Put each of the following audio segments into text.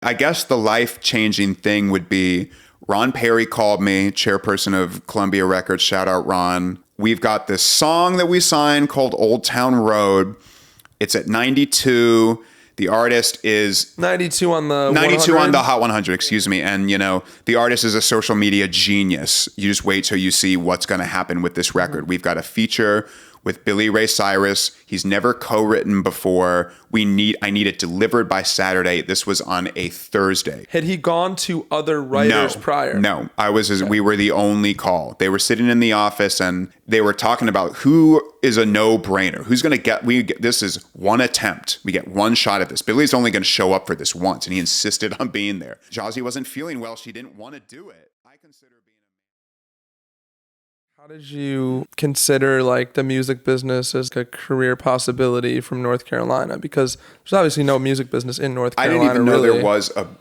I guess the life-changing thing would be Ron Perry called me, chairperson of Columbia Records. Shout out, Ron. We've got this song that we signed called Old Town Road. It's at 92. The artist is 92 on the 92 100? on the Hot 100, excuse me. And, you know, the artist is a social media genius. You just wait till you see what's going to happen with this record. We've got a feature with Billy Ray Cyrus. He's never co-written before. I need it delivered by Saturday. This was on a Thursday. Had he gone to other writers prior? No, we were the only call. They were sitting in the office and they were talking about who is a no-brainer. Who's going to this is one attempt. We get one shot at this. Billy's only going to show up for this once, and he insisted on being there. Jozzy wasn't feeling well. She didn't want to do it. I consider being How did you consider like the music business as a career possibility from North Carolina? Because there's obviously no music business in North Carolina. I didn't even know really.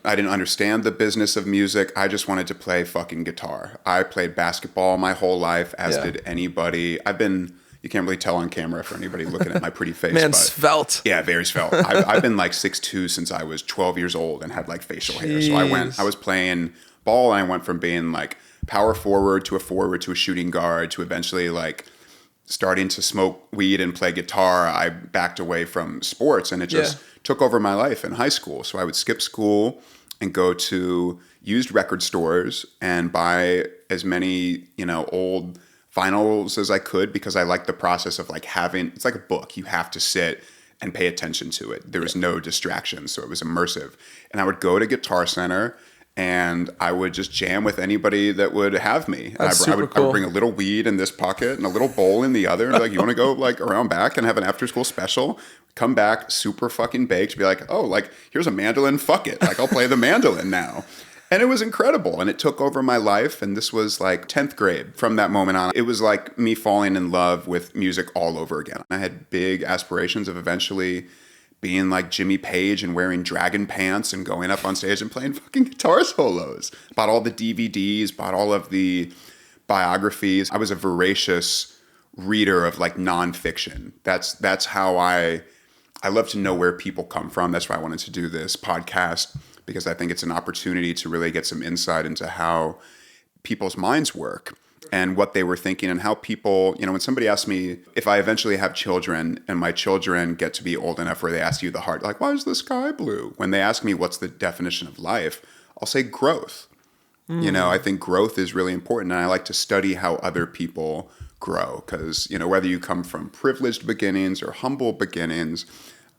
I didn't understand the business of music. I just wanted to play fucking guitar. I played basketball my whole life, as did anybody. You can't really tell on camera for anybody looking at my pretty face. Man, svelte. Yeah, very svelte. I've been like 6'2" since I was 12 years old and had like facial hair. So I was playing ball and I went from being like power forward to a shooting guard to eventually like starting to smoke weed and play guitar. I backed away from sports and it just took over my life in high school. So I would skip school and go to used record stores and buy as many, old vinyls as I could because I liked the process of like it's like a book. You have to sit and pay attention to it. There was no distractions, so it was immersive. And I would go to Guitar Center and I would just jam with anybody that would have me. That's I would bring a little weed in this pocket and a little bowl in the other. And be like, you want to go like around back and have an after school special? Come back super fucking baked. Be like, oh, like here's a mandolin. Fuck it. Like I'll play the mandolin now. And it was incredible. And it took over my life. And this was like 10th grade. From that moment on, it was like me falling in love with music all over again. I had big aspirations of eventually being like Jimmy Page and wearing dragon pants and going up on stage and playing fucking guitar solos. Bought all the DVDs, bought all of the biographies. I was a voracious reader of like nonfiction. That's how I love to know where people come from. That's why I wanted to do this podcast, because I think it's an opportunity to really get some insight into how people's minds work and what they were thinking and how people, when somebody asks me if I eventually have children and my children get to be old enough where they ask you the hard, like, why is the sky blue? When they ask me what's the definition of life, I'll say growth. I think growth is really important. And I like to study how other people grow because, whether you come from privileged beginnings or humble beginnings,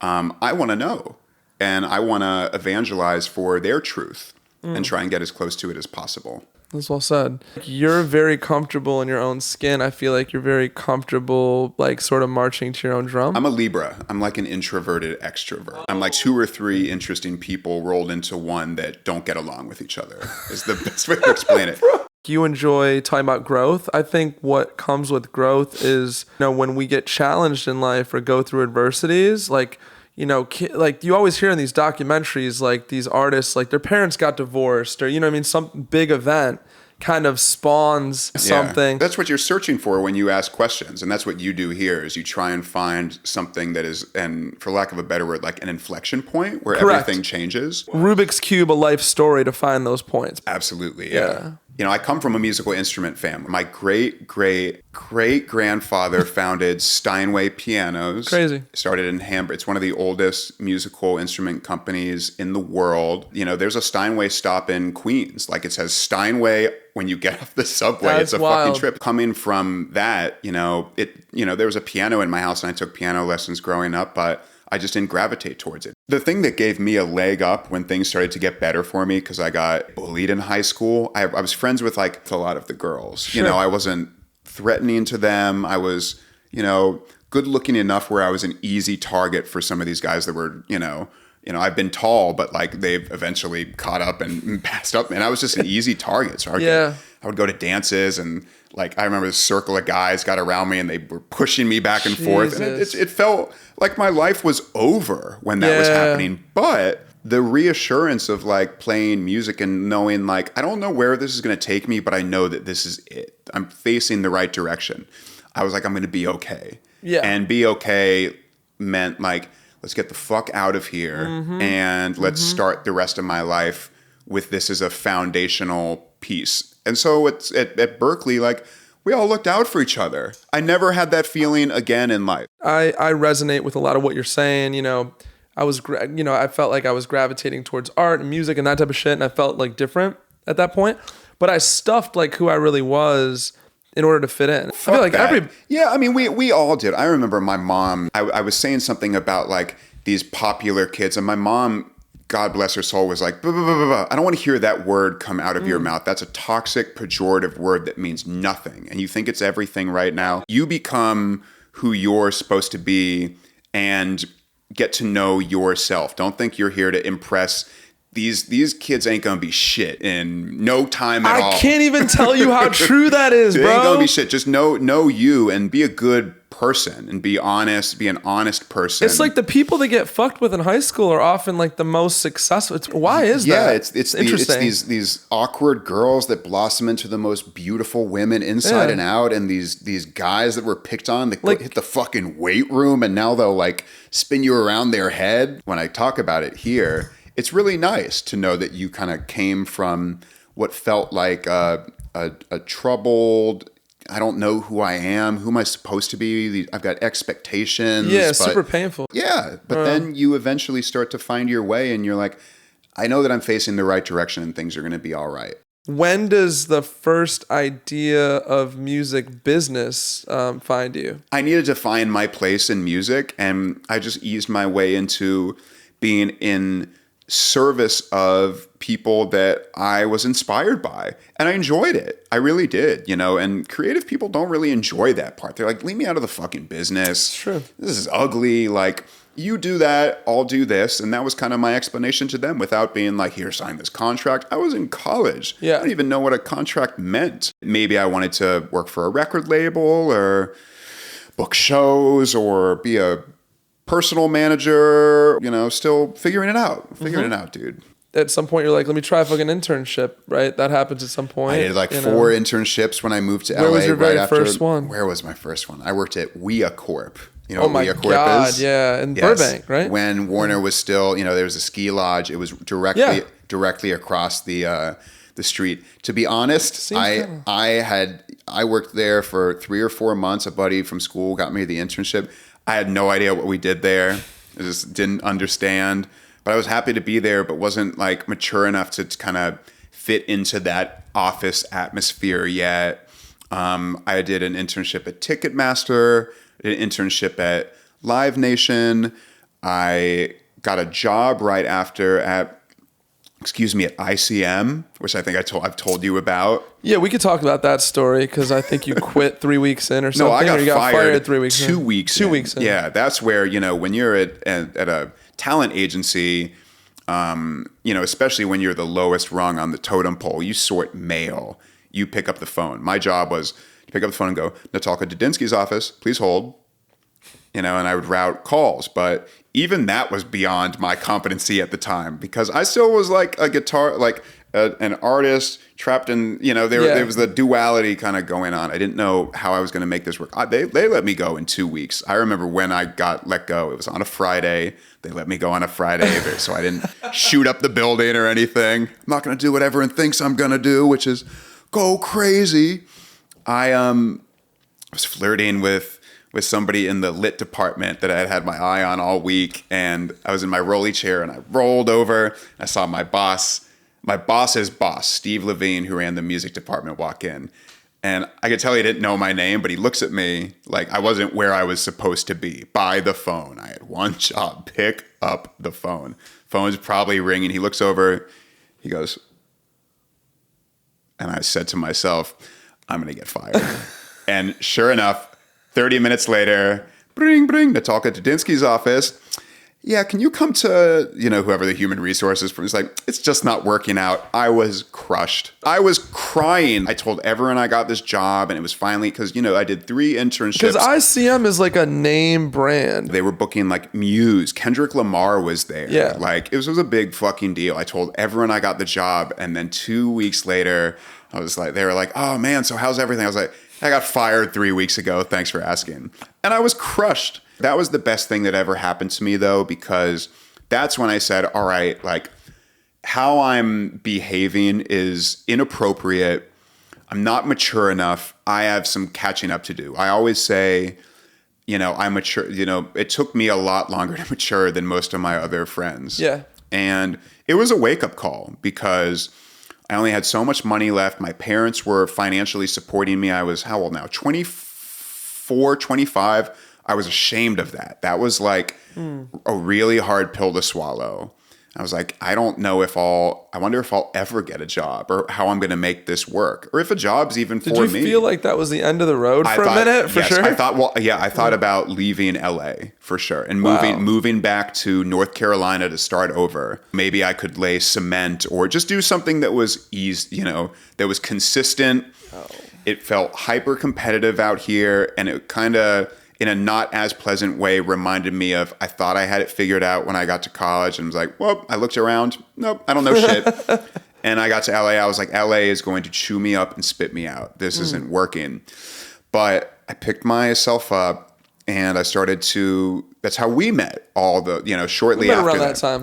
I want to know. And I want to evangelize for their truth and try and get as close to it as possible. That's well said. You're very comfortable in your own skin. I feel like you're very comfortable, like sort of marching to your own drum. I'm a Libra. I'm like an introverted extrovert. I'm like 2 or 3 interesting people rolled into one that don't get along with each other is the best way to explain it. You enjoy talking about growth. I think what comes with growth is, when we get challenged in life or go through adversities, like you always hear in these documentaries, like these artists, like their parents got divorced or, some big event kind of spawns something. That's what you're searching for when you ask questions. And that's what you do here is you try and find something that is, and for lack of a better word, like an inflection point where everything changes. Rubik's Cube, a life story to find those points. Absolutely. Yeah. I come from a musical instrument family. My great-great-great-grandfather founded Steinway Pianos. Crazy. Started in Hamburg. It's one of the oldest musical instrument companies in the world. There's a Steinway stop in Queens. Like it says Steinway when you get off the subway. That's it's a wild. fucking trip. Coming from that, there was a piano in my house and I took piano lessons growing up, but I just didn't gravitate towards it. The thing that gave me a leg up when things started to get better for me, because I got bullied in high school, I was friends with like a lot of the girls. Sure. I wasn't threatening to them. I was, good looking enough where I was an easy target for some of these guys that were, I've been tall, but like they've eventually caught up and passed up. And I was just an easy target. So I would go to dances and like, I remember this circle of guys got around me and they were pushing me back and forth. And it felt like my life was over when that was happening. But the reassurance of like playing music and knowing like, I don't know where this is going to take me, but I know that this is it. I'm facing the right direction. I was like, I'm going to be okay. Yeah. And be okay meant like let's get the fuck out of here and let's start the rest of my life with this as a foundational piece. And so it's at Berkeley, like, we all looked out for each other. I never had that feeling again in life. I resonate with a lot of what you're saying. You know, I felt like I was gravitating towards art and music and that type of shit, and I felt like different at that point. But I stuffed like who I really was in order to fit in. Fuck I feel like yeah, I mean, we all did. I remember my mom. I was saying something about like these popular kids, and my mom, God bless her soul, was like, blah, blah, blah, blah, blah. I don't want to hear that word come out of your mouth. That's a toxic, pejorative word that means nothing. And you think it's everything right now. You become who you're supposed to be and get to know yourself. Don't think you're here to impress. These kids ain't gonna be shit in no time at all. I can't even tell you how true that is, bro. They ain't gonna be shit. Just know you and be a good person and be honest. Be an honest person. It's like the people that get fucked with in high school are often like the most successful. Why is that? Yeah, it's interesting. It's these awkward girls that blossom into the most beautiful women inside and out, and these guys that were picked on that like, hit the fucking weight room, and now they'll like spin you around their head. When I talk about it here, it's really nice to know that you kind of came from what felt like a troubled, I don't know who I am, who am I supposed to be? I've got expectations. Yeah, super painful. Yeah, but then you eventually start to find your way and you're like, I know that I'm facing the right direction and things are going to be all right. When does the first idea of music business find you? I needed to find my place in music, and I just eased my way into being in service of people that I was inspired by, and I enjoyed it. I really did, you know, and creative people don't really enjoy that part. They're like, leave me out of the fucking business. Sure. This is ugly. Like, you do that, I'll do this. And that was kind of my explanation to them without being like, here, sign this contract. I was in college. Yeah. I didn't even know what a contract meant. Maybe I wanted to work for a record label or book shows or be a personal manager, you know, still figuring it out, dude. At some point, you're like, let me try a fucking internship, right? That happens at some point. I did like 4 internships when I moved to LA. Where was your very first one? Where was my first one? I worked at WEA Corp. You know what WEA Corp is? Yeah, in Burbank, right? When Warner was still, you know, there was a ski lodge. It was directly across the street. To be honest, I worked there for 3 or 4 months. A buddy from school got me the internship. I had no idea what we did there. I just didn't understand. But I was happy to be there, but wasn't like mature enough to kind of fit into that office atmosphere yet. I did an internship at Ticketmaster, did an internship at Live Nation. I got a job right after at ICM, which I think I've told you about. Yeah, we could talk about that story because I think you quit 3 weeks in or something. No, I got fired 3 weeks 2 weeks in. 2 weeks in. Yeah, that's where, you know, when you're at a talent agency, you know, especially when you're the lowest rung on the totem pole, you sort mail, you pick up the phone. My job was to pick up the phone and go, Natalka Dudinsky's office, please hold. You know, and I would route calls, but even that was beyond my competency at the time because I still was like a guitar, like an artist trapped in, you know, there was the duality kind of going on. I didn't know how I was going to make this work. They let me go in 2 weeks. I remember when I got let go, it was on a Friday. They let me go on a Friday, so I didn't shoot up the building or anything. I'm not going to do what everyone thinks I'm going to do, which is go crazy. I was flirting with somebody in the lit department that I had my eye on all week. And I was in my rolly chair and I rolled over. I saw my boss's boss, Steve Levine, who ran the music department, walk in. And I could tell he didn't know my name, but he looks at me like I wasn't where I was supposed to be, by the phone. I had one job, pick up the phone. Phone's probably ringing. He looks over, he goes, and I said to myself, I'm going to get fired. And sure enough, 30 minutes later, bring, Natalka Dudinsky's office. Yeah, can you come to, you know, whoever the human resources from? It's like, it's just not working out. I was crushed. I was crying. I told everyone I got this job, and it was finally, because, you know, I did 3 internships. Because ICM is like a name brand. They were booking like Muse. Kendrick Lamar was there. Yeah. Like, it was a big fucking deal. I told everyone I got the job, and then 2 weeks later, I was like, they were like, oh man, so how's everything? I was like, I got fired 3 weeks ago. Thanks for asking. And I was crushed. That was the best thing that ever happened to me, though, because that's when I said, all right, like, how I'm behaving is inappropriate. I'm not mature enough. I have some catching up to do. I always say, I'm mature. It took me a lot longer to mature than most of my other friends. Yeah. And it was a wake-up call because I only had so much money left. My parents were financially supporting me. I was, how old now? 24, 25. I was ashamed of that. That was like a really hard pill to swallow. I was like, I don't know I wonder if I'll ever get a job or how I'm going to make this work or if a job's even for me. Did you feel like that was the end of the road for a minute? For sure. I thought about leaving LA for sure and moving back to North Carolina to start over. Maybe I could lay cement or just do something that was that was consistent. Oh. It felt hyper competitive out here, and it kind of, in a not as pleasant way, reminded me of, I thought I had it figured out when I got to college and was like, well, I looked around. Nope, I don't know shit. And I got to LA. I was like, LA is going to chew me up and spit me out. This isn't working. But I picked myself up and I started to, that's how we met shortly after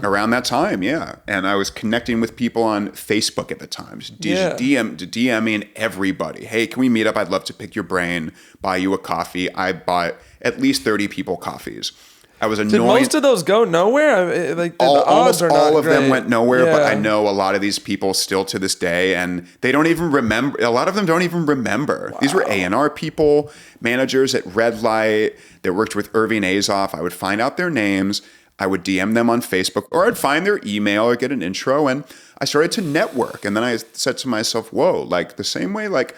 Around that time, yeah. And I was connecting with people on Facebook at the time. DMing everybody. Hey, can we meet up? I'd love to pick your brain, buy you a coffee. I bought at least 30 people coffees. I was annoyed. Did most of those go nowhere? Almost all of them went nowhere, but I know a lot of these people still to this day, and they don't even remember. A lot of them don't even remember. Wow. These were A&R people, managers at Red Light that worked with Irving Azoff. I would find out their names. I would DM them on Facebook, or I'd find their email or get an intro, and I started to network. And then I said to myself, whoa, like the same way like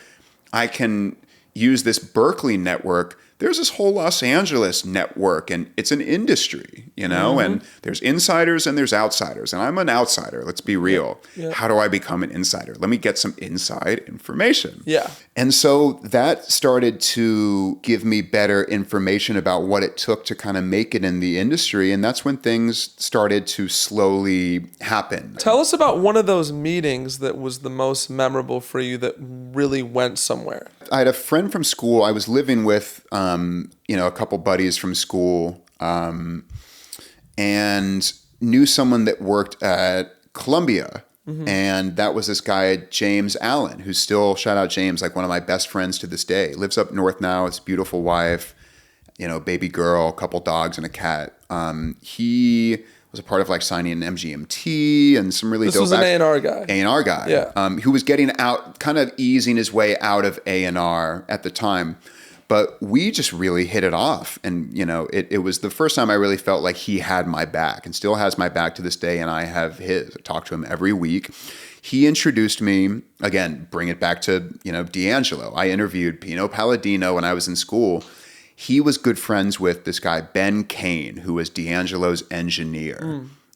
I can use this Berkeley network, there's this whole Los Angeles network, and it's an industry, and there's insiders and there's outsiders. And I'm an outsider. Let's be real. Yeah. How do I become an insider? Let me get some inside information. Yeah. And so that started to give me better information about what it took to kind of make it in the industry. And that's when things started to slowly happen. Tell us about one of those meetings that was the most memorable for you that really went somewhere. I had a friend from school. I was living with, a couple buddies from school, and knew someone that worked at Columbia. Mm-hmm. And that was this guy, James Allen, who's still, shout out James, like one of my best friends to this day. Lives up north now. His beautiful wife, baby girl, a couple dogs and a cat. He was a part of like signing an MGMT and some really dope. This was an A&R guy. A&R guy. Yeah. Who was getting out, kind of easing his way out of A&R at the time. But we just really hit it off. And, it was the first time I really felt like he had my back and still has my back to this day. And I have his. I talk to him every week. He introduced me, again, bring it back to, D'Angelo. I interviewed Pino Palladino when I was in school. He was good friends with this guy, Ben Kane, who was D'Angelo's engineer.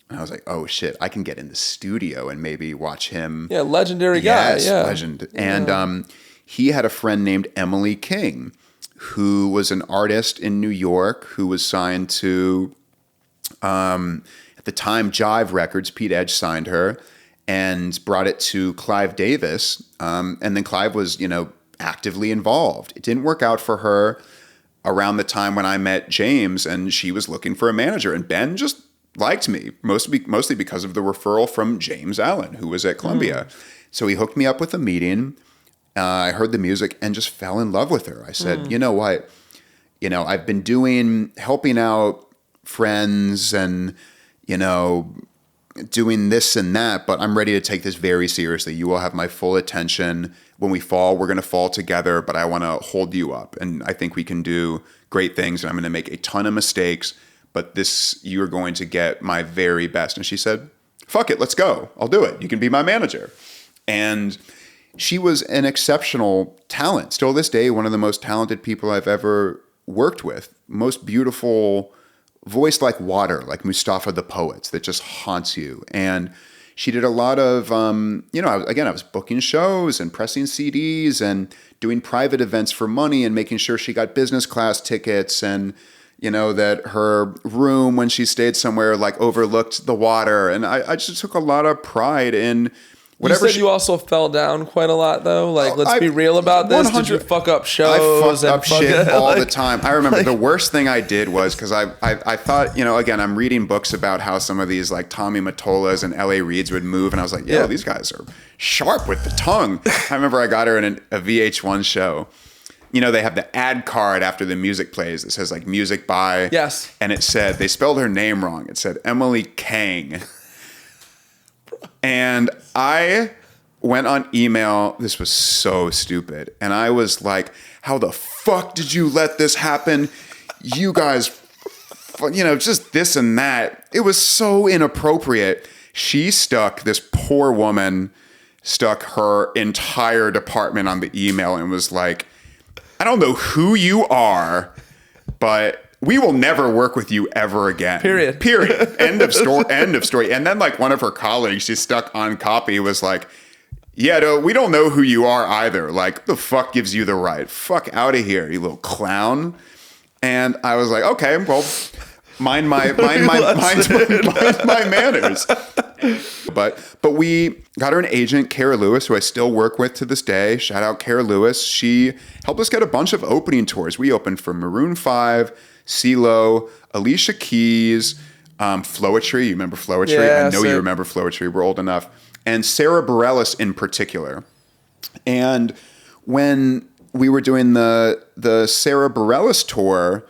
And I was like, oh, shit, I can get in the studio and maybe watch him. Yeah, legendary guy. Yes, legend. And he had a friend named Emily King, who was an artist in New York, who was signed to, at the time, Jive Records. Pete Edge signed her and brought it to Clive Davis. And then Clive was, actively involved. It didn't work out for her around the time when I met James, and she was looking for a manager. And Ben just liked me, mostly because of the referral from James Allen, who was at Columbia. So he hooked me up with a meeting. I heard the music and just fell in love with her. I said, you know what? I've been helping out friends and, doing this and that, but I'm ready to take this very seriously. You will have my full attention. When we fall, we're going to fall together, but I want to hold you up. And I think we can do great things. And I'm going to make a ton of mistakes, but you're going to get my very best. And she said, fuck it, let's go. I'll do it. You can be my manager. And she was an exceptional talent. Still this day, one of the most talented people I've ever worked with. Most beautiful voice like water, like Mustafa the Poets, that just haunts you. And she did a lot of, I was booking shows and pressing CDs and doing private events for money and making sure she got business class tickets and, that her room when she stayed somewhere like overlooked the water. And I just took a lot of pride in You said you also fell down quite a lot, though. Like, let's be real about this. Did you fuck up shows? I fucked up shit all the time. I remember the worst thing I did was because I thought, again, I'm reading books about how some of these like Tommy Mottolas and L.A. Reids would move, and I was like, these guys are sharp with the tongue. I remember I got her in a VH1 show. They have the ad card after the music plays that says like music by. Yes. And it said, they spelled her name wrong. It said Emily Kang. And I went on email. This was so stupid. And I was like, how the fuck did you let this happen? You guys, just this and that. It was so inappropriate. This poor woman stuck her entire department on the email and was like, I don't know who you are, but we will never work with you ever again. Period. End of story. And then like one of her colleagues, she stuck on copy, was like, no, we don't know who you are either. Like, the fuck gives you the right? Fuck out of here, you little clown. And I was like, okay, well, mind my manners. But we got her an agent, Kara Lewis, who I still work with to this day. Shout out Kara Lewis. She helped us get a bunch of opening tours. We opened for Maroon 5, CeeLo, Alicia Keys, Floetry. You remember Floetry? Yeah, I know you remember Floetry. We're old enough. And Sarah Bareilles in particular. And when we were doing the Sarah Bareilles tour,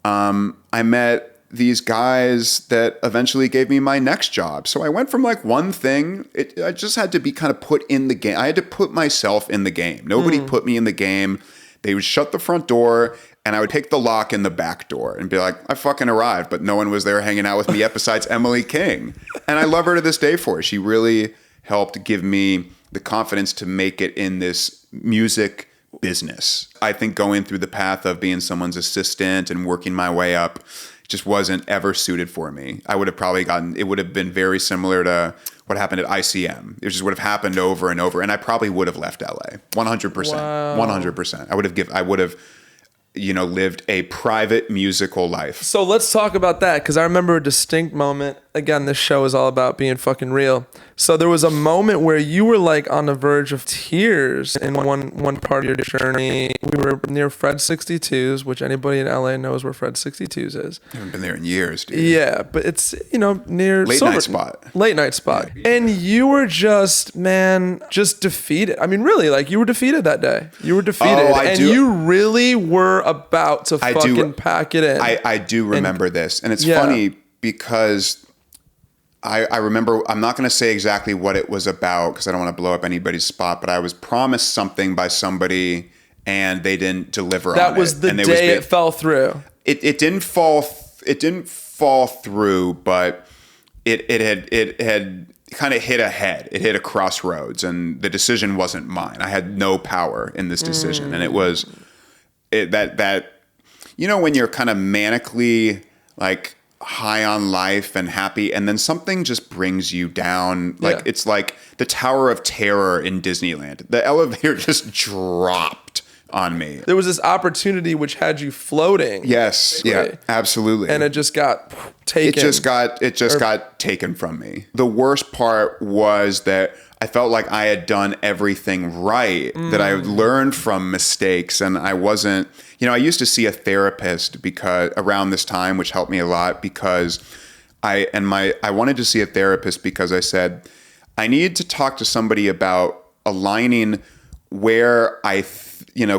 I met these guys that eventually gave me my next job. So I went from like one thing. I just had to be kind of put in the game. I had to put myself in the game. Nobody put me in the game. They would shut the front door and I would take the lock in the back door and be like, I fucking arrived, but no one was there hanging out with me yet besides Emily King. And I love her to this day for it. She really helped give me the confidence to make it in this music business. I think going through the path of being someone's assistant and working my way up just wasn't ever suited for me. I would have probably it would have been very similar to what happened at ICM. It just would have happened over and over. And I probably would have left LA 100%. Wow. 100%. I would have lived a private musical life. So let's talk about that, because I remember a distinct moment. Again, this show is all about being fucking real. So there was a moment where you were like on the verge of tears in one part of your journey. We were near Fred 62's, which anybody in LA knows where Fred 62's is. I haven't been there in years, dude. Yeah, but it's, near Late night spot. Yeah. And you were just defeated. I mean, really, like you were defeated that day. You were defeated. You really were about to fucking pack it in. I do remember this. And it's funny because I remember, I'm not going to say exactly what it was about because I don't want to blow up anybody's spot, but I was promised something by somebody and they didn't deliver on it. That was the day it fell through. It didn't fall through, but it had kind of hit a head. It hit a crossroads and the decision wasn't mine. I had no power in this decision. And it was that when you're kind of manically like high on life and happy and then something just brings you down, like it's like the Tower of Terror in Disneyland. The elevator just dropped on me. There was this opportunity which had you floating. Yes, yeah, absolutely. And it just got taken. It just got taken from me. The worst part was that I felt like I had done everything right, that I had learned from mistakes, and I wasn't, I used to see a therapist because around this time, which helped me a lot because I wanted to see a therapist because I said, I need to talk to somebody about aligning where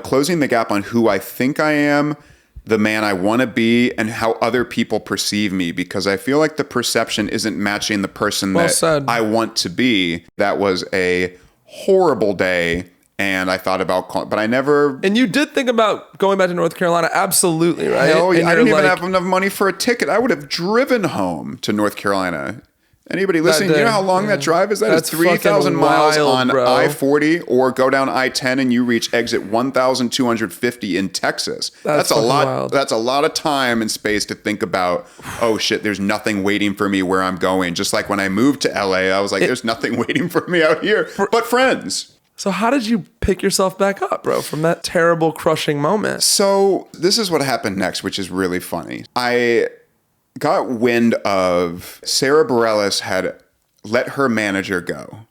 closing the gap on who I think I am, the man I want to be, and how other people perceive me, because I feel like the perception isn't matching the person I want to be. That was a horrible day, and I thought about but I never... And you did think about going back to North Carolina, absolutely, right? Hell yeah, I didn't even have enough money for a ticket. I would have driven home to North Carolina. Anybody listening, you know how long that drive is? That's 3,000 miles on I-40, or go down I-10 and you reach exit 1,250 in Texas. That's a lot. Wild. That's a lot of time and space to think about, oh shit, there's nothing waiting for me where I'm going. Just like when I moved to LA, I was like, there's nothing waiting for me out here but friends. So how did you pick yourself back up, bro, from that terrible, crushing moment? So this is what happened next, which is really funny. I got wind of Sarah Bareilles had let her manager go.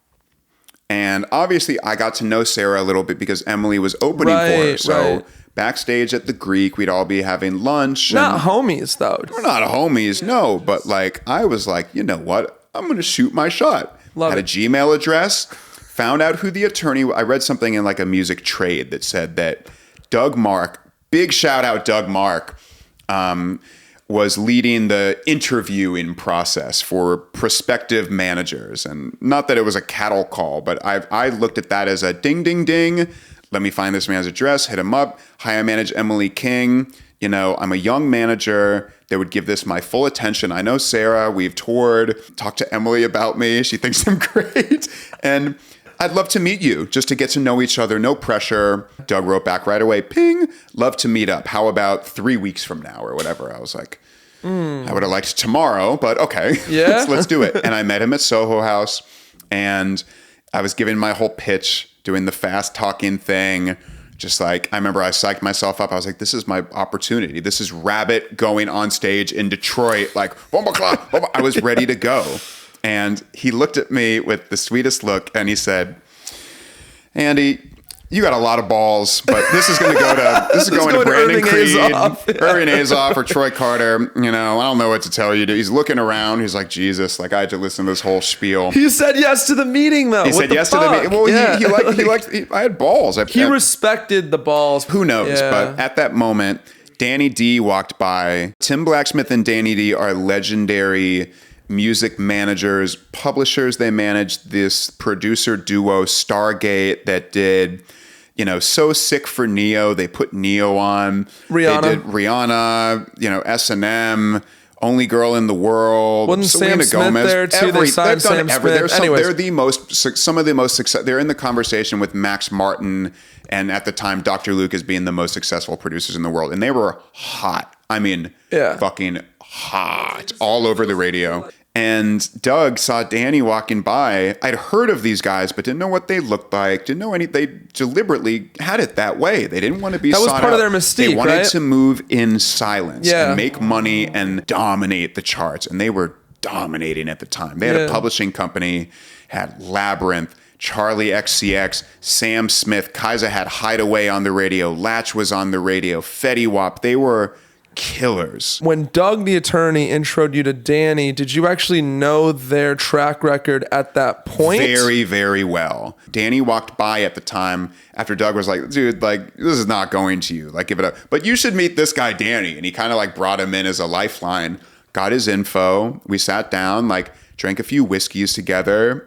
And obviously I got to know Sarah a little bit because Emily was opening for her. So backstage at the Greek, we'd all be having lunch. Not homies though. We're not homies, no. But like, I was like, you know what? I'm going to shoot my shot. Had a Gmail address, found out who the attorney, I read something in like a music trade that said that Doug Mark, big shout out Doug Mark, was leading the interviewing process for prospective managers. And not that it was a cattle call, but I looked at that as a ding, ding, ding. Let me find this man's address, hit him up. Hi, I manage Emily King. You know, I'm a young manager that would give this my full attention. I know Sarah, we've toured, talked to Emily about me. She thinks I'm great. And I'd love to meet you just to get to know each other. No pressure. Doug wrote back right away, ping, love to meet up. How about 3 weeks from now or whatever? I was like, I would have liked tomorrow, but okay, yeah. let's do it. And I met him at Soho House and I was giving my whole pitch, doing the fast talking thing. Just like, I remember I psyched myself up. I was like, this is my opportunity. This is Rabbit going on stage in Detroit. Like, I was ready to go. And he looked at me with the sweetest look and he said, Andy, you got a lot of balls, but this is going to go to Brandon Creed, Irving Azoff, or Troy Carter. You know, I don't know what to tell you. He's looking around. He's like, Jesus, like I had to listen to this whole spiel. He said yes to the meeting, though. He said yes to the meeting. Well, yeah. he liked. I had balls. He respected the balls. Who knows? Yeah. But at that moment, Danny D walked by. Tim Blacksmith and Danny D are legendary music managers, publishers. They managed this producer duo Stargate that did, you know, So Sick for Neo. They put Neo on. Rihanna. They did Rihanna, you know, S&M, Only Girl in the World. Wasn't Selena Sam Smith there too? They signed Sam Smith. They're some of the most successful. They're in the conversation with Max Martin and at the time Dr. Luke as being the most successful producers in the world. And they were hot. I mean, fucking hot all over the radio. And Doug saw Danny walking by. I'd heard of these guys, but didn't know what they looked like. Didn't know any. They deliberately had it that way. They didn't want to be. That was part of their mystique. They wanted to move in silence and make money and dominate the charts. And they were dominating at the time. They had a publishing company, had Labyrinth, Charlie XCX, Sam Smith, Kaiser had Hideaway on the radio, Latch was on the radio, Fetty Wap. They were killers. When Doug the attorney introed you to Danny, did you actually know their track record at that point? Very, very well. Danny walked by at the time after Doug was like, dude, like, this is not going to you. Like, give it up. But you should meet this guy, Danny. And he kind of like brought him in as a lifeline, got his info. We sat down, like drank a few whiskeys together.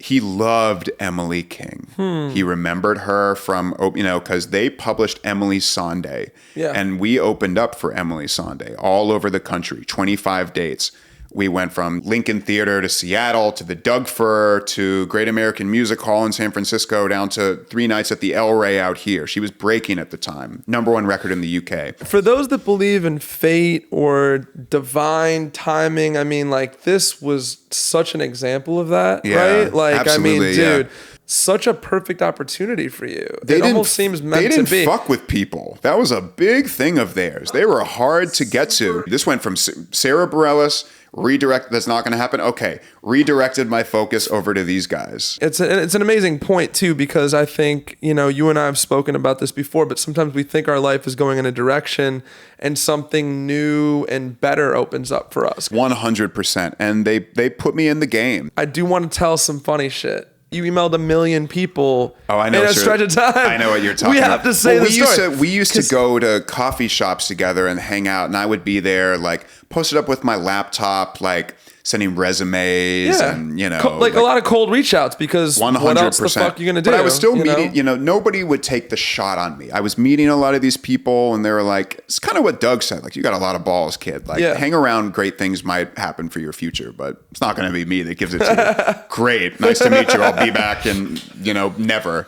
He loved Emily King. He remembered her from, you know, because they published Emily Sunday. Yeah. And we opened up for Emily Sunday all over the country, 25 dates. We went from Lincoln Theater to Seattle to the Doug Fir to Great American Music Hall in San Francisco down to 3 nights at the El Rey out here. She was breaking at the time. #1 record in the UK. For those that believe in fate or divine timing, I mean, like, this was such an example of that, right? Like, absolutely, I mean, dude, such a perfect opportunity for you. It almost seems meant to be. They didn't fuck with people. That was a big thing of theirs. They were hard to get to. This went from Sarah Bareilles, that's not going to happen. Okay. Redirected my focus over to these guys. It's an amazing point too, because I think, you know, you and I have spoken about this before, but sometimes we think our life is going in a direction and something new and better opens up for us. 100%. And they put me in the game. I do want to tell some funny shit. You emailed 1 million people in a stretch of time. I know what you're talking about. We have to say the story. We used to go to coffee shops together and hang out, and I would be there, like, posted up with my laptop, like, sending resumes and, you know. Like a lot of cold reach outs because 100%. What else the fuck are you going to do? But I was still meeting, you know, nobody would take the shot on me. I was meeting a lot of these people and they were like, it's kind of what Doug said. Like, you got a lot of balls, kid. Like, hang around, great things might happen for your future, but it's not going to be me that gives it to you. Great. Nice to meet you. I'll be back in, you know, never.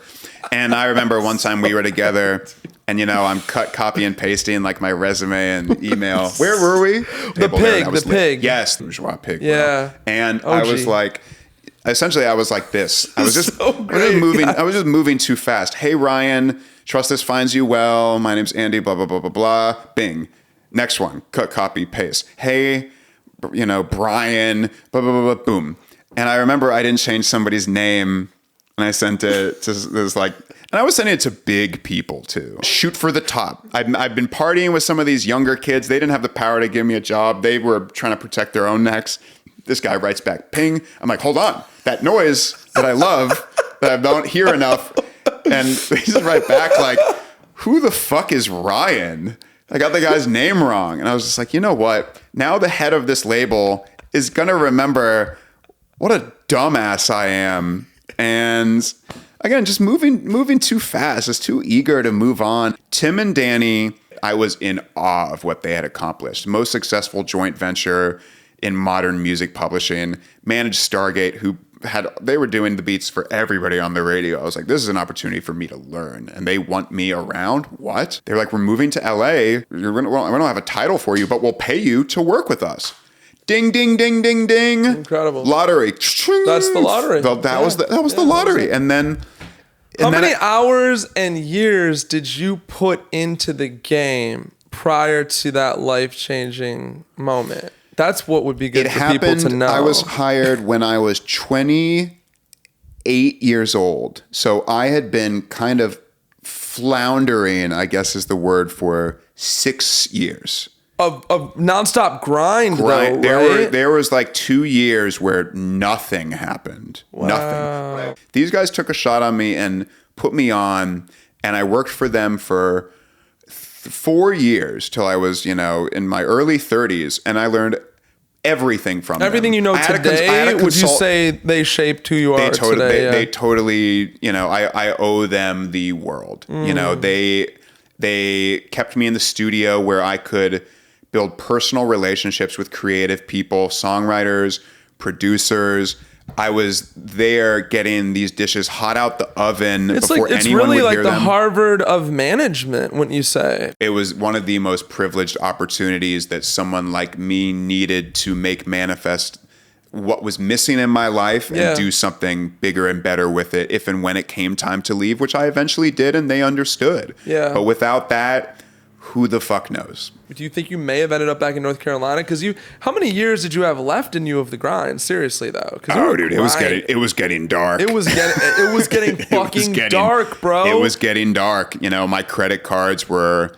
And I remember one time we were together and, you know, I'm copy and pasting like my resume and email. Where were we? The pig. Yes, the bourgeois pig. Yeah. Bro. And I was like, essentially I was like this. I was just, I was just moving too fast. Hey, Ryan, trust this finds you well. My name's Andy, blah, blah, blah, blah, blah. Bing. Next one, copy, paste. Hey, you know, Brian, blah, blah, blah, blah, boom. And I remember I didn't change somebody's name, and I sent it to this like, and I was sending it to big people too. Shoot for the top. I've been partying with some of these younger kids. They didn't have the power to give me a job. They were trying to protect their own necks. This guy writes back, ping. I'm like, hold on. That noise that I love, that I don't hear enough. And they just write back like, who the fuck is Ryan? I got the guy's name wrong. And I was just like, you know what? Now the head of this label is going to remember what a dumbass I am. And again, just moving too fast, just too eager to move on. Tim and Danny, I was in awe of what they had accomplished. Most successful joint venture in modern music publishing, managed Stargate, they were doing the beats for everybody on the radio. I was like, this is an opportunity for me to learn. And they want me around? What? They're like, we're moving to LA. We don't have a title for you, but we'll pay you to work with us. Ding, ding, ding, ding, ding. Incredible. Lottery. That's the lottery. That was the lottery. And then... How many hours and years did you put into the game prior to that life-changing moment? That's what would be good for people to know. I was hired when I was 28 years old. So I had been kind of floundering, I guess is the word, for 6 years. Of nonstop grind, though, right? There was like 2 years where nothing happened. Wow. Nothing. These guys took a shot on me and put me on, and I worked for them for 4 years till I was, in my early 30s, and I learned everything from them. Everything you know today, would you say they shaped who you are today? They totally, I owe them the world. They kept me in the studio where I could build personal relationships with creative people, songwriters, producers. I was there getting these dishes hot out the oven before anyone would hear them. It's really like the Harvard of management, wouldn't you say? It was one of the most privileged opportunities that someone like me needed to make manifest what was missing in my life and do something bigger and better with it if and when it came time to leave, which I eventually did, and they understood. Yeah. But without that, who the fuck knows? Do you think you may have ended up back in North Carolina? Because how many years did you have left in you of the grind? Seriously though, dude, it was getting dark. It was getting fucking dark, bro. It was getting dark. My credit cards were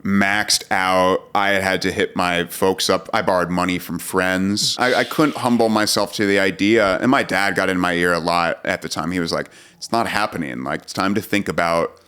maxed out. I had to hit my folks up. I borrowed money from friends. I couldn't humble myself to the idea. And my dad got in my ear a lot at the time. He was like, it's not happening. Like, it's time to think about,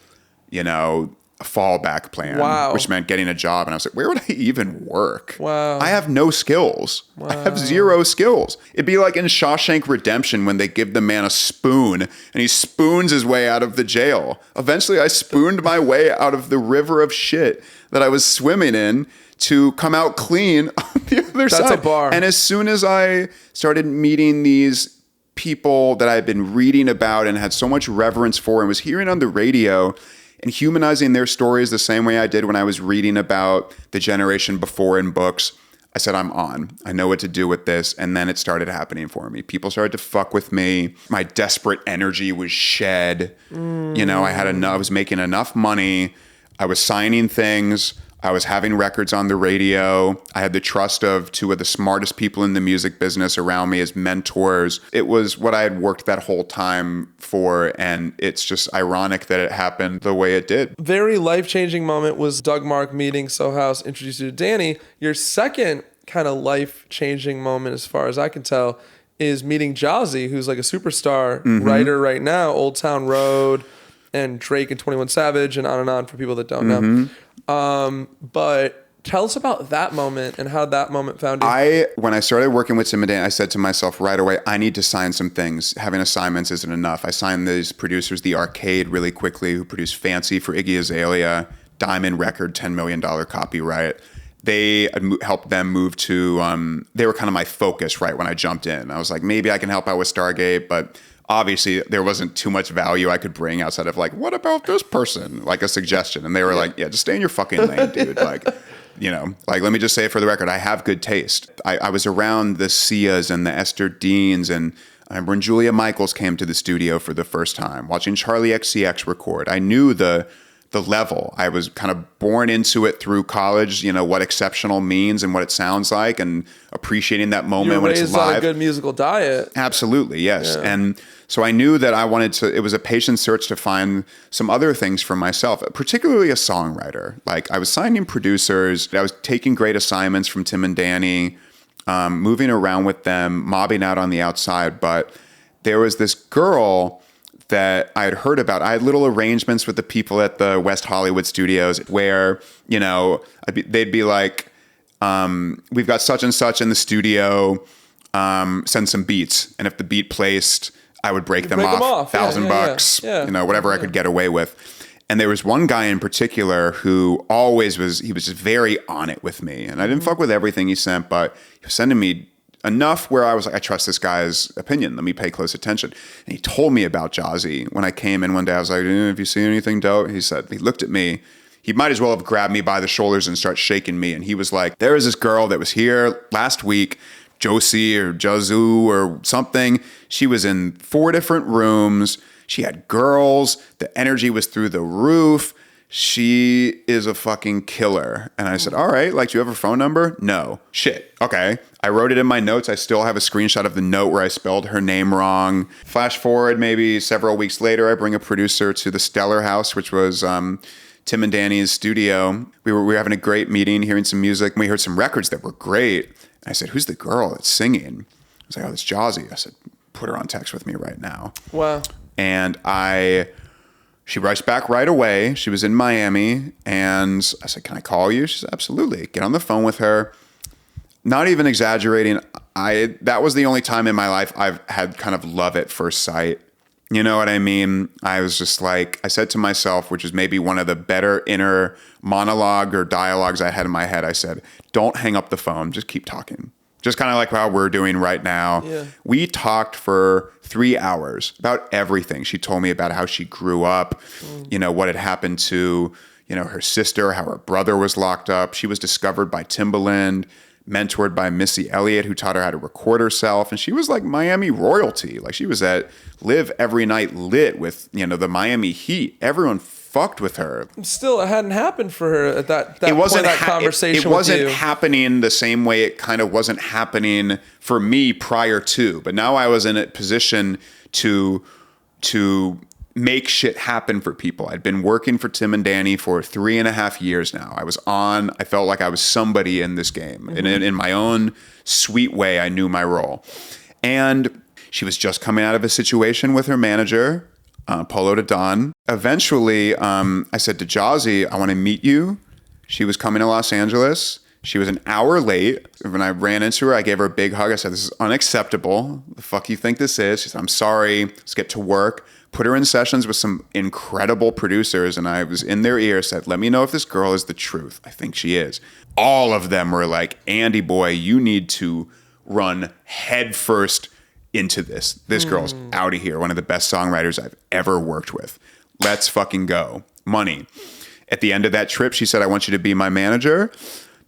a fallback plan, which meant getting a job. And I was like, where would I even work? Wow. I have no skills. Wow. I have zero skills. It'd be like in Shawshank Redemption when they give the man a spoon and he spoons his way out of the jail. Eventually I spooned my way out of the river of shit that I was swimming in to come out clean on the other side. That's a bar. And as soon as I started meeting these people that I had been reading about and had so much reverence for and was hearing on the radio and humanizing their stories the same way I did when I was reading about the generation before in books, I said, I'm on. I know what to do with this. And then it started happening for me. People started to fuck with me. My desperate energy was shed. I was making enough money. I was signing things. I was having records on the radio. I had the trust of two of the smartest people in the music business around me as mentors. It was what I had worked that whole time for, and it's just ironic that it happened the way it did. Very life-changing moment was Doug Mark meeting Soho House, introduced you to Danny. Your second kind of life-changing moment, as far as I can tell, is meeting Jozzy, who's like a superstar writer right now, Old Town Road, and Drake and 21 Savage, and on for people that don't know. But tell us about that moment and how that moment found you. When I started working with Tim and Dan, I said to myself right away, I need to sign some things. Having assignments isn't enough. I signed these producers, The Arcade, really quickly, who produced Fancy for Iggy Azalea, Diamond Record, $10 million copyright. They helped them move to, they were kind of my focus right when I jumped in. I was like, maybe I can help out with Stargate, but obviously there wasn't too much value I could bring outside of like, what about this person? Like a suggestion. And they were like, yeah, just stay in your fucking lane, dude. Like, let me just say it for the record. I have good taste. I was around the Sias and the Esther Deans, and I remember when Julia Michaels came to the studio for the first time, watching Charlie XCX record. I knew the the level. I was kind of born into it through college, what exceptional means and what it sounds like, and appreciating that moment when it's live. You're raised on a good musical diet. Absolutely, yes. Yeah. And so I knew that it was a patient search to find some other things for myself, particularly a songwriter. Like I was signing producers, I was taking great assignments from Tim and Danny, moving around with them, mobbing out on the outside. But there was this girl that I had heard about. I had little arrangements with the people at the West Hollywood studios where, they'd be like, we've got such and such in the studio, send some beats. And if the beat placed, I would break them off. $1,000, whatever I could get away with. And there was one guy in particular who he was just very on it with me. And I didn't fuck with everything he sent, but he was sending me enough where I was like, I trust this guy's opinion. Let me pay close attention. And he told me about Jozzy. When I came in one day, I was like, have you seen anything dope? He looked at me. He might as well have grabbed me by the shoulders and started shaking me. And he was like, there is this girl that was here last week, Josie or Jazoo or something. She was in 4 different rooms. She had girls. The energy was through the roof. She is a fucking killer. And I said, all right, do you have her phone number? No. Shit. Okay. I wrote it in my notes. I still have a screenshot of the note where I spelled her name wrong. Flash forward maybe several weeks later, I bring a producer to the Stellar House, which was Tim and Danny's studio. We were having a great meeting, hearing some music. And we heard some records that were great. And I said, who's the girl that's singing? I was like, oh, that's Jozzy. I said, put her on text with me right now. Wow. And she writes back right away. She was in Miami. And I said, can I call you? She said, absolutely. Get on the phone with her. Not even exaggerating. That was the only time in my life I've had kind of love at first sight. You know what I mean? I was just like, I said to myself, which is maybe one of the better inner monologue or dialogues I had in my head. I said, don't hang up the phone. Just keep talking. Just kind of like how we're doing right now. Yeah. We talked for 3 hours about everything. She told me about how she grew up, what had happened to, her sister, how her brother was locked up. She was discovered by Timbaland, mentored by Missy Elliott, who taught her how to record herself. And she was like Miami royalty. Like she was at Live Every Night Lit with, the Miami Heat. Everyone fucked with her. Still, it hadn't happened for her at that point, that conversation it wasn't happening the same way it kind of wasn't happening for me prior to. But now I was in a position to make shit happen for people. I'd been working for Tim and Danny for 3.5 years now. I felt like I was somebody in this game. Mm-hmm. And in my own sweet way, I knew my role. And she was just coming out of a situation with her manager, Polo to Don. Eventually, I said to Jozzy, I want to meet you. She was coming to Los Angeles. She was an hour late. When I ran into her, I gave her a big hug. I said, this is unacceptable. The fuck you think this is? She said, I'm sorry. Let's get to work. Put her in sessions with some incredible producers. And I was in their ear, said, let me know if this girl is the truth. I think she is. All of them were like, Andy boy, you need to run headfirst into this. This girl's out of here. One of the best songwriters I've ever worked with. Let's fucking go. Money. At the end of that trip, she said, I want you to be my manager.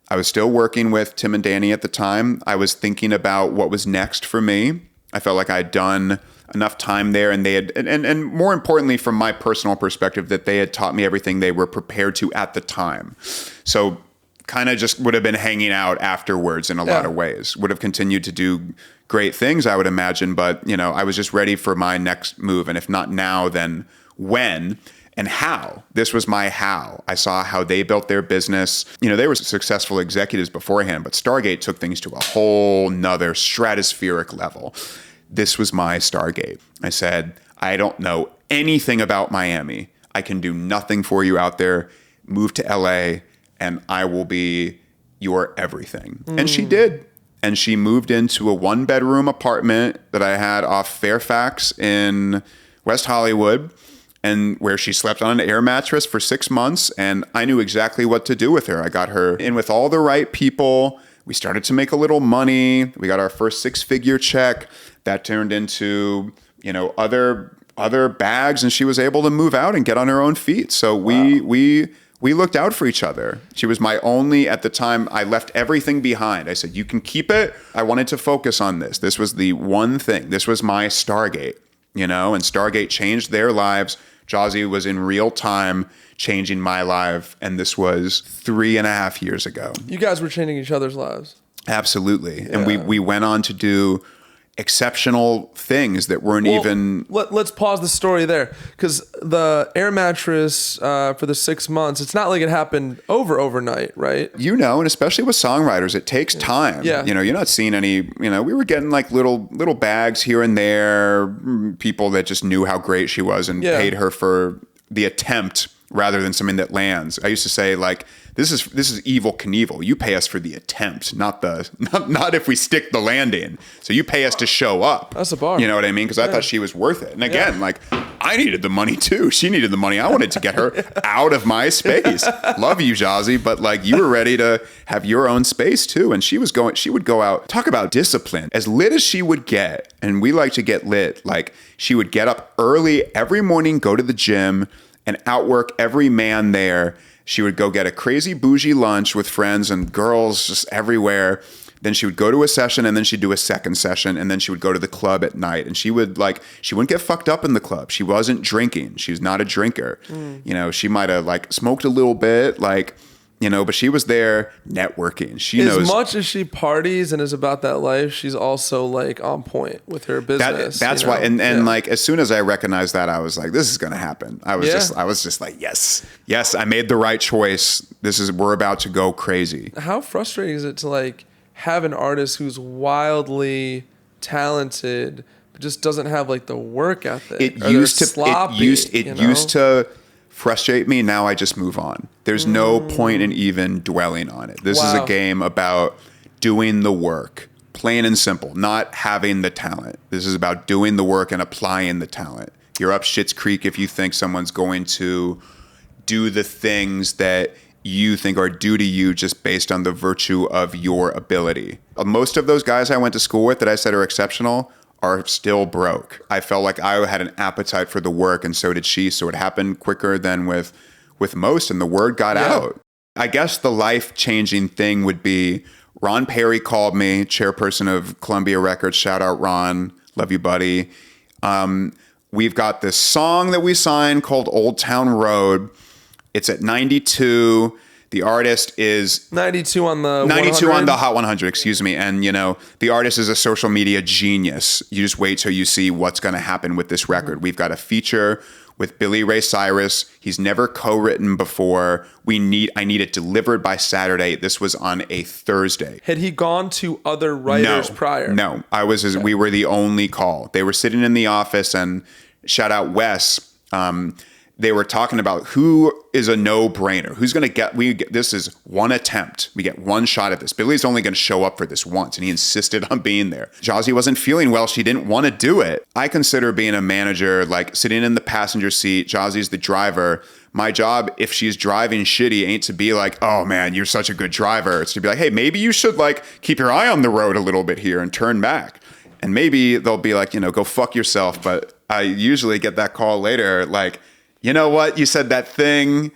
I was still working with Tim and Danny at the time. I was thinking about what was next for me. I felt like I'd done enough time there, and they had, and more importantly, from my personal perspective, that they had taught me everything they were prepared to at the time. So kind of just would have been hanging out afterwards in a lot of ways. Would have continued to do great things, I would imagine, but I was just ready for my next move. And if not now, then when and how? This was my how. I saw how they built their business. They were successful executives beforehand, but Stargate took things to a whole nother stratospheric level. This was my Stargate. I said, I don't know anything about Miami. I can do nothing for you out there. Move to LA and I will be your everything. And she did. And she moved into a 1-bedroom apartment that I had off Fairfax in West Hollywood, and where she slept on an air mattress for 6 months. And I knew exactly what to do with her. I got her in with all the right people. We started to make a little money. We got our first 6-figure check. That turned into, other bags, and she was able to move out and get on her own feet. So we looked out for each other. She was my only, at the time, I left everything behind. I said, you can keep it. I wanted to focus on this. This was the one thing. This was my Stargate, and Stargate changed their lives Jozzy was in real time changing my life, and this was 3.5 years ago. You guys were changing each other's lives. Absolutely. And we went on to do exceptional things that weren't even... Let's pause the story there, because the air mattress for the 6 months, it's not like it happened overnight, right? You know, and especially with songwriters, it takes time. Yeah. You know, you're not seeing any, you know, we were getting like little bags here and there, people that just knew how great she was and paid her for the attempt rather than something that lands. I used to say, like, this is evil Knievel. You pay us for the attempt, not if we stick the landing. So you pay us to show up. That's a bar. You know what I mean? Because I thought she was worth it. And again, like, I needed the money too. She needed the money. I wanted to get her out of my space. Love you, Jozzy, but like, you were ready to have your own space too. And she would go out, talk about discipline. As lit as she would get, and we like to get lit, like, she would get up early every morning, go to the gym, and outwork every man there. She would go get a crazy bougie lunch with friends and girls just everywhere. Then she would go to a session, and then she'd do a second session, and then she would go to the club at night. And she wouldn't get fucked up in the club. She wasn't drinking. She was not a drinker. You know, she might have like smoked a little bit, like, you know, but she was there networking. She knows. As much as she parties and is about that life, she's also like on point with her business. That's why. And like, as soon as I recognized that, I was like, this is going to happen. I was just like, yes, I made the right choice. We're about to go crazy. How frustrating is it to like have an artist who's wildly talented, but just doesn't have like the work ethic? It used to frustrate me. Now I just move on. There's no point in even dwelling on it. This is a game about doing the work, plain and simple, not having the talent. This is about doing the work and applying the talent. You're up shit's creek if you think someone's going to do the things that you think are due to you just based on the virtue of your ability. Most of those guys I went to school with that I said are exceptional are still broke. I felt like I had an appetite for the work, and so did she. So it happened quicker than with most, and the word got out. I guess the life-changing thing would be Ron Perry called me, chairperson of Columbia Records. Shout out, Ron. Love you, buddy. We've got this song that we signed called Old Town Road. It's at 92. The artist is 92 on the 92 100? on the Hot 100, excuse me. And, you know, the artist is a social media genius. You just wait till you see what's going to happen with this record. We've got a feature with Billy Ray Cyrus. He's never co-written before. I need it delivered by Saturday. This was on a Thursday. Had he gone to other writers prior? No, we were the only call. They were sitting in the office, and shout out Wes. They were talking about who is a no-brainer. Who's going to get, this is one attempt. We get one shot at this. Billy's only going to show up for this once, and he insisted on being there. Jozzy wasn't feeling well. She didn't want to do it. I consider being a manager, like sitting in the passenger seat. Jozzy's the driver. My job, if she's driving shitty, ain't to be like, oh man, you're such a good driver. It's to be like, hey, maybe you should like keep your eye on the road a little bit here and turn back. And maybe they'll be like, you know, go fuck yourself. But I usually get that call later, like, you know what? You said that thing.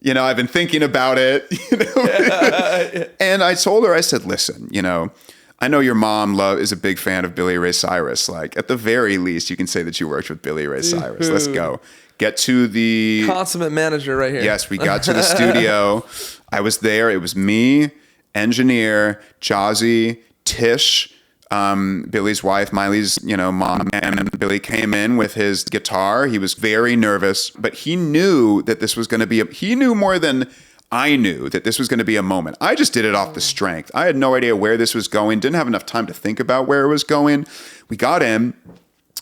You know, I've been thinking about it. You know? And I told her, I said, listen, you know, I know your mom is a big fan of Billy Ray Cyrus. Like, at the very least, you can say that you worked with Billy Ray Cyrus. Let's go. Get to the... Consummate manager right here. Yes, we got to the studio. I was there. It was me, engineer, Jozzy, Tish, Billy's wife, Miley's, you know, mom, and Billy came in with his guitar. He was very nervous, but he knew that this was going to be he knew more than I knew that this was going to be a moment. I just did it off the strength. I had no idea where this was going. Didn't have enough time to think about where it was going. We got in.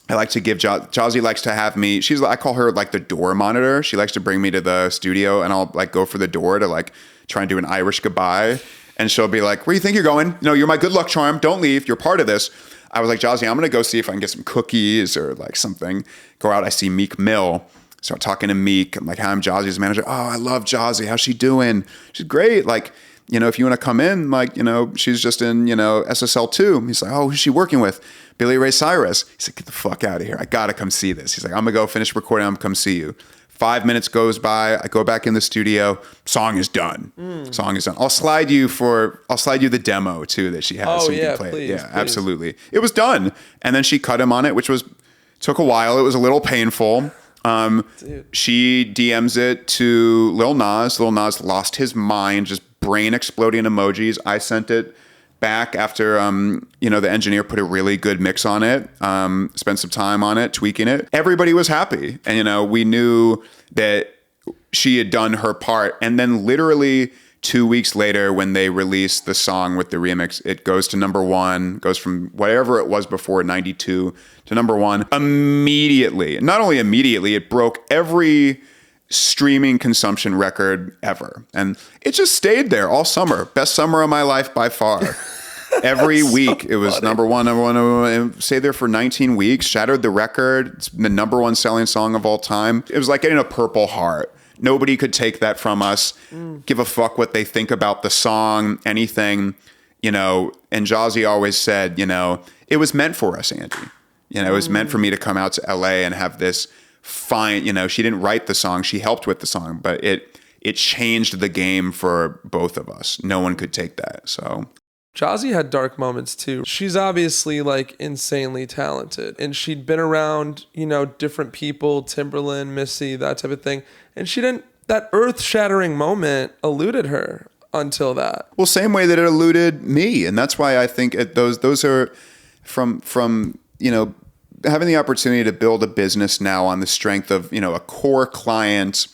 I like to give Jozzy likes to have me. I call her like the door monitor. She likes to bring me to the studio, and I'll like go for the door to like try and do an Irish goodbye. And she'll be like, where do you think you're going? No, you're my good luck charm. Don't leave. You're part of this. I was like, Jozzy, I'm going to go see if I can get some cookies or like something. Go out. I see Meek Mill. Start talking to Meek. I'm like, hi, I'm Jozzy's manager. Oh, I love Jozzy. How's she doing? She's great. Like, you know, if you want to come in, like, you know, she's just in, you know, SSL2. He's like, oh, who's she working with? Billy Ray Cyrus. He's like, get the fuck out of here. I got to come see this. He's like, I'm going to go finish recording. I'm going to come see you. 5 minutes goes by. I go back in the studio. Song is done. Song is done. I'll slide you the demo too that she has. Oh, so you yeah, can play please, it. Yeah, please. Absolutely. It was done. And then she cut him on it, which took a while. It was a little painful. She DMs it to Lil Nas. Lil Nas lost his mind, just brain exploding emojis. I sent it back after, the engineer put a really good mix on it, spent some time on it, tweaking it. Everybody was happy. And, we knew that she had done her part. And then literally 2 weeks later, when they released the song with the remix, it goes to number one, goes from whatever it was before, 92, to number one immediately. Not only immediately, it broke every streaming consumption record ever. And it just stayed there all summer. Best summer of my life by far. Every week it was number one, and stayed there for 19 weeks, shattered the record. It's the number one selling song of all time. It was like getting a Purple Heart. Nobody could take that from us. Give a fuck what they think about the song, anything, and Jozzy always said, it was meant for us, Andy. It was meant for me to come out to LA and have this fine, she didn't write the song, she helped with the song, but it changed the game for both of us. No one could take that. So Jozzy had dark moments too. She's obviously like insanely talented, and she'd been around, different people, Timberland, Missy, that type of thing. And that earth-shattering moment eluded her until that. Well, same way that it eluded me. And that's why I think those are from having the opportunity to build a business now on the strength of, a core client.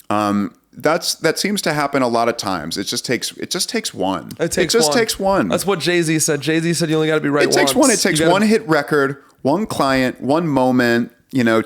That seems to happen a lot of times. It just takes one. It takes one. That's what Jay-Z said. Jay-Z said you only got to be right once. It takes one. It takes one hit record, one client, one moment,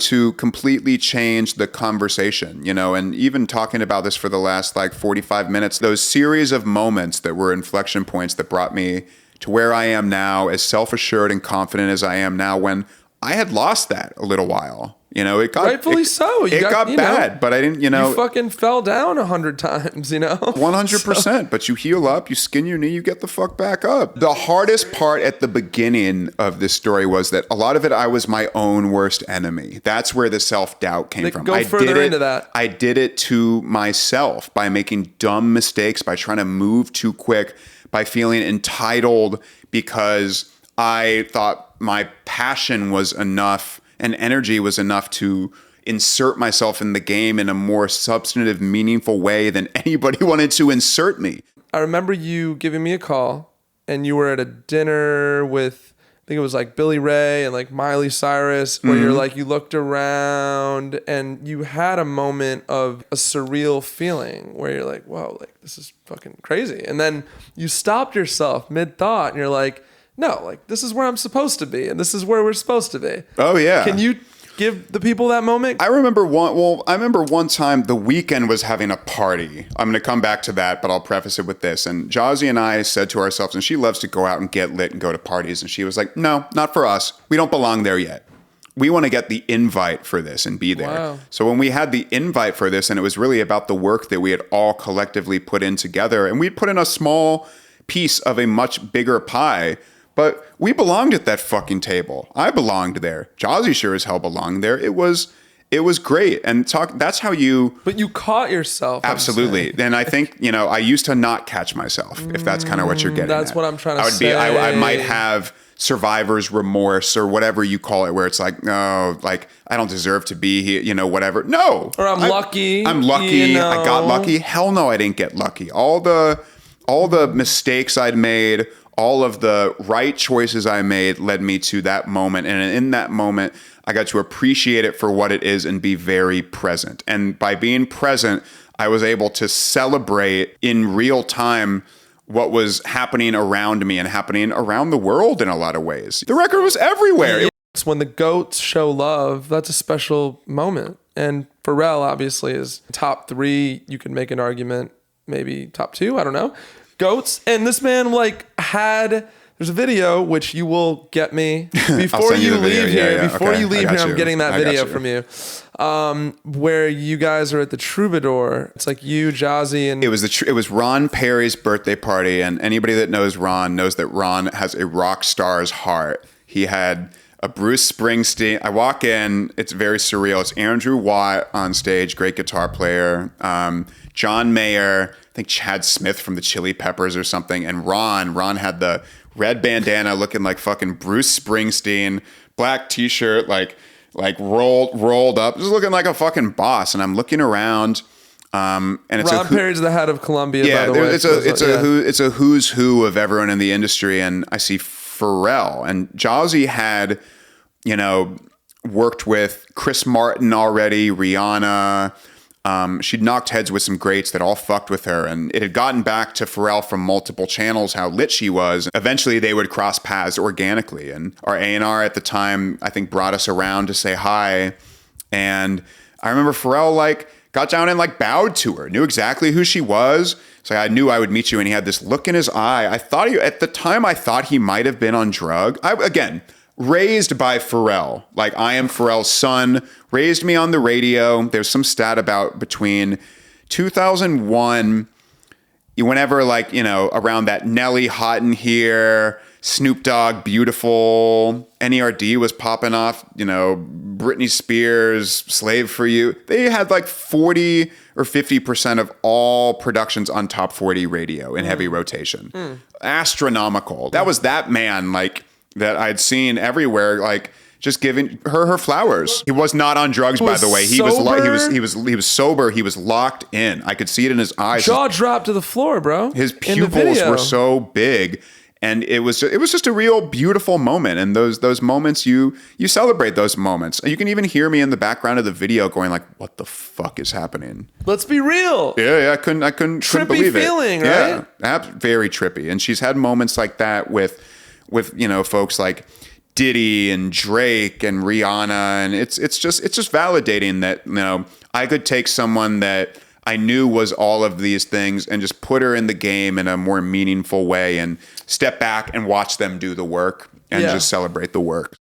to completely change the conversation, and even talking about this for the last 45 minutes, those series of moments that were inflection points that brought me to where I am now, as self-assured and confident as I am now, when I had lost that a little while. It got rightfully so. It got bad, but I didn't. You fucking fell down 100 times. 100%. But you heal up, you skin your knee, you get the fuck back up. The hardest part at the beginning of this story was that a lot of it, I was my own worst enemy. That's where the self-doubt came from. Go further into that. I did it to myself by making dumb mistakes, by trying to move too quick, by feeling entitled because I thought my passion was enough and energy was enough to insert myself in the game in a more substantive, meaningful way than anybody wanted to insert me. I remember you giving me a call, and you were at a dinner with, I think it was Billy Ray and Miley Cyrus, where you looked around and you had a moment of a surreal feeling where you're like, whoa, this is fucking crazy. And then you stopped yourself mid-thought and you're like, no, this is where I'm supposed to be, and this is where we're supposed to be. Oh, yeah. Can you give the people that moment? I remember one time The Weeknd was having a party. I'm going to come back to that, but I'll preface it with this. And Jozzy and I said to ourselves, and she loves to go out and get lit and go to parties, and she was like, no, not for us. We don't belong there yet. We want to get the invite for this and be there. Wow. So when we had the invite for this, and it was really about the work that we had all collectively put in together, and we'd put in a small piece of a much bigger pie, but we belonged at that fucking table. I belonged there. Jozzy sure as hell belonged there. It was great. And that's how you... But you caught yourself. Absolutely. And I think, I used to not catch myself, if that's kind of what you're getting That's at. what I'm trying to say. I might have survivor's remorse or whatever you call it, where it's no, I don't deserve to be here, whatever. No. Or I'm lucky. I'm lucky. I got lucky. Hell no, I didn't get lucky. All the mistakes I'd made, all of the right choices I made led me to that moment. And in that moment, I got to appreciate it for what it is and be very present. And by being present, I was able to celebrate in real time what was happening around me and happening around the world in a lot of ways. The record was everywhere. It's when the GOATs show love, that's a special moment. And Pharrell obviously is top 3. You could make an argument, maybe top 2, I don't know. GOATs. And this man there's a video which you will get me before you leave here. Before you leave here, I'm getting that video from you. Where you guys are at the Troubadour. It's you, Jozzy, and... It was Ron Perry's birthday party, and anybody that knows Ron knows that Ron has a rock star's heart. He had a Bruce Springsteen. I walk in, it's very surreal. It's Andrew Watt on stage, great guitar player. John Mayer, I think Chad Smith from the Chili Peppers or something, and Ron had the red bandana looking like fucking Bruce Springsteen, black t-shirt, like rolled up, just looking like a fucking boss. And I'm looking around, and it's Rob Perry's the head of Columbia. Yeah, by the way. it's a who's who of everyone in the industry, and I see Pharrell and Jozzy had, worked with Chris Martin already, Rihanna. She'd knocked heads with some greats that all fucked with her, and it had gotten back to Pharrell from multiple channels how lit she was. Eventually, they would cross paths organically, and our A&R at the time, I think, brought us around to say hi. And I remember Pharrell got down and bowed to her, knew exactly who she was. So I knew I would meet you, and he had this look in his eye. At the time I thought he might have been on drug. Again, raised by Pharrell. I am Pharrell's son, raised me on the radio. There's some stat about between 2001, whenever around that Nelly Hot in Here, Snoop Dogg Beautiful, NERD was popping off, Britney Spears, Slave for You. They had 40 or 50% of all productions on top 40 radio in heavy rotation. Astronomical. That was that man that I'd seen everywhere, just giving her flowers. He was not on drugs, by the way. He was sober. He was locked in. I could see it in his eyes. Jaw dropped to the floor, bro. His pupils were so big, and it was just a real beautiful moment. And those moments, you celebrate those moments. You can even hear me in the background of the video going what the fuck is happening? Let's be real. Yeah, I couldn't trippy believe it. Feeling, right? Yeah, very trippy. And she's had moments like that with folks like Diddy and Drake and Rihanna, and it's just validating that I could take someone that I knew was all of these things and just put her in the game in a more meaningful way and step back and watch them do the work and just celebrate the work.